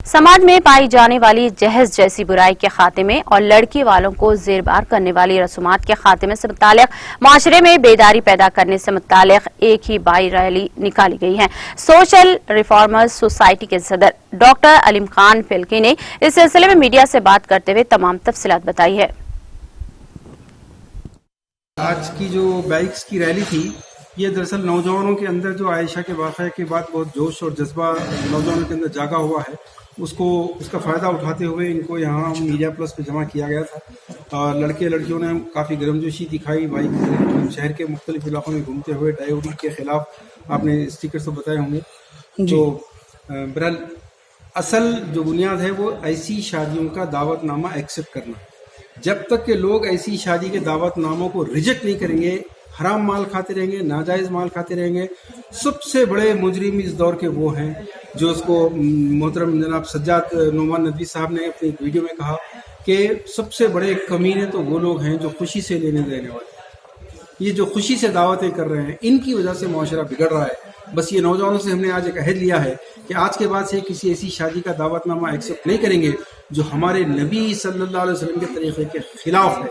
समाज में पाई जाने वाली जहेज जैसी बुराई के खात्मे और लड़की वालों को जेरबार करने वाली रसूमात के खात्मे से मुताल्लिक माशरे में बेदारी पैदा करने से मुताल्लिक एक ही बाई रैली निकाली गई है। सोशल रिफॉर्मर्स सोसाइटी के सदर डॉक्टर अलीम खान फिल्की ने इस सिलसिले में मीडिया से बात करते हुए तमाम तफसीलात बताई है। आज की जो बाइक्स की रैली थी, ये दरअसल नौजवानों के अंदर जो आयशा के वाक़े के बाद बहुत जोश और जज्बा नौजवानों के अंदर जागा हुआ है, उसका फ़ायदा उठाते हुए इनको यहाँ मीडिया प्लस पे जमा किया गया था। और लड़के लड़कियों ने काफ़ी गर्मजोशी दिखाई। बाइक शहर के मुख्तलिफ इलाकों में घूमते हुए ड्राइवर के ख़िलाफ़ आपने स्टिकर्स तो बताए होंगे। तो बहरहाल असल जो बुनियाद है वो ऐसी शादियों का दावतनामा एक्सेप्ट करना। जब तक के लोग ऐसी शादी के दावतनामों को रिजेक्ट नहीं करेंगे, हराम माल खाते रहेंगे, नाजायज़ माल खाते रहेंगे। सबसे बड़े मुजरिम इस दौर के वो हैं जो उसको मोहतरम जनाब सज्जाद नोमान नदवी साहब ने अपनी वीडियो में कहा कि सबसे बड़े कमीने तो वो लोग हैं जो खुशी से लेने देने वाले। ये जो खुशी से दावतें कर रहे हैं, इनकी वजह से मुआशरा बिगड़ रहा है। बस ये नौजवानों से हमने आज एक अहद लिया है कि आज के बाद से किसी ऐसी शादी का दावतनामा एक्सेप्ट नहीं करेंगे जो हमारे नबी सल्लल्लाहु अलैहि वसल्लम के तरीक़े के ख़िलाफ़ है।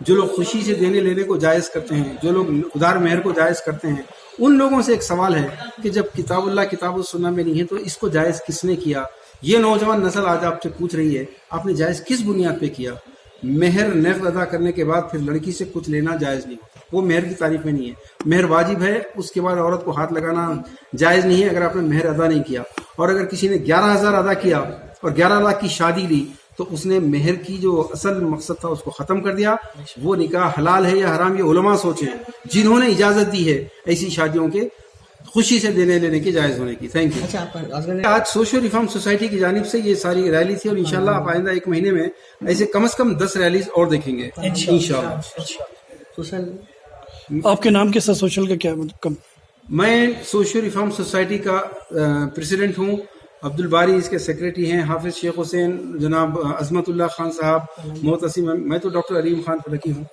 जो लोग खुशी से देने लेने को जायज़ करते हैं, जो लोग उदार मेहर को जायज़ करते हैं, उन लोगों से एक सवाल है कि जब किताबुल्लाह किताब सुन्नह में नहीं है तो इसको जायज़ किसने किया? ये नौजवान नस्ल आज आपसे पूछ रही है, आपने जायज़ किस बुनियाद पे किया? मेहर नक़द अदा करने के बाद फिर लड़की से कुछ लेना जायज़ नहीं होता। वो मेहर की तारीफ में नहीं है। मेहर वाजिब है, उसके बाद औरत को हाथ लगाना जायज़ नहीं है अगर आपने मेहर अदा नहीं किया। और अगर किसी ने 11,000 अदा किया और 11 लाख की शादी ली तो उसने मेहर की जो असल मकसद था उसको ख़त्म कर दिया। वो निकाह हलाल है या हराम ये उलमा सोचें जिन्होंने इजाज़त दी है ऐसी शादियों के खुशी से देने लेने की जायज़ होने की। Thank you. आज सोशल रिफॉर्म सोसाइटी की जानिब से ये सारी रैली थी और इंशाल्लाह आप आइंदा एक महीने में ऐसे कम से कम 10 रैलीज और देखेंगे इंशाल्लाह। आपके नाम के साथ सोशल का क्या मतलब? मैं सोशल रिफॉर्म सोसाइटी का प्रेसिडेंट हूँ। अब्दुल बारी इसके सेक्रेटरी हैं, हाफिज शेख हुसैन, जनाब अजमतुल्लाह खान साहब, मोहतसिम, मैं तो डॉक्टर अलीम खान फलकी हूँ।